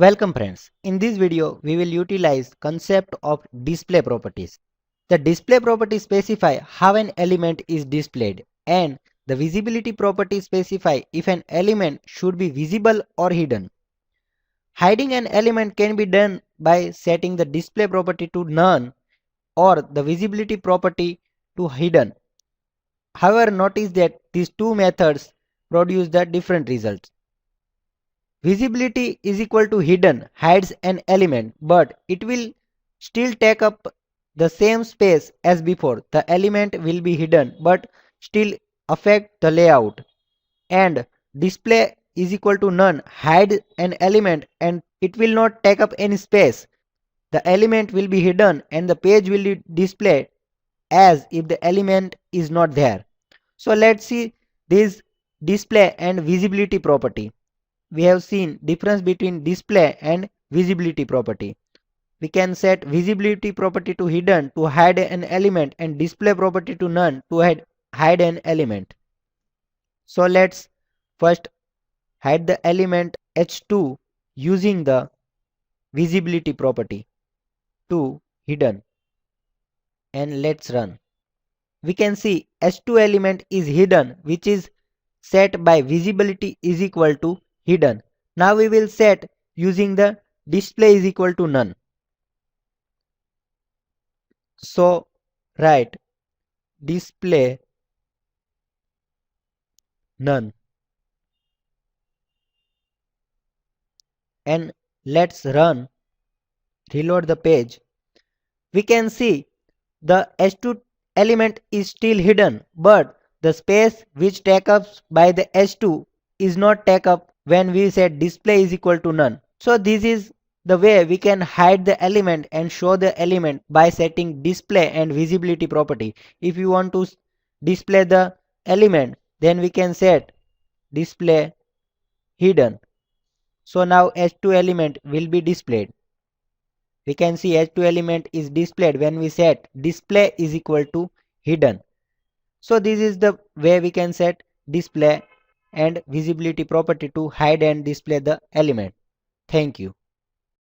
Welcome friends. In this video, we will utilize concept of display properties. The display properties specify how an element is displayed and the visibility properties specify if an element should be visible or hidden. Hiding an element can be done by setting the display property to none or the visibility property to hidden. However, notice that these two methods produce the different results. Visibility is equal to hidden hides an element, but it will still take up the same space as before. The element will be hidden but still affect the layout. And display is equal to none hide an element and it will not take up any space. The element will be hidden and the page will be displayed as if the element is not there. So let's see this display and visibility property. We have seen difference between display and visibility property. We can set visibility property to hidden to hide an element and display property to none to hide an element. So let's first hide the element h2 using the visibility property to hidden, and let's run. We can see h2 element is hidden, which is set by visibility is equal to hidden. Now we will set using the display is equal to none. So write display none and let's run. Reload the page. We can see the h2 element is still hidden, but the space which take up by the h2 is not take up when we set display is equal to none. So this is the way we can hide the element and show the element by setting display and visibility property. If you want to display the element, then we can set display hidden. So now h2 element will be displayed. We can see h2 element is displayed when we set display is equal to hidden. So this is the way we can set display and visibility property to hide and display the element. Thank you.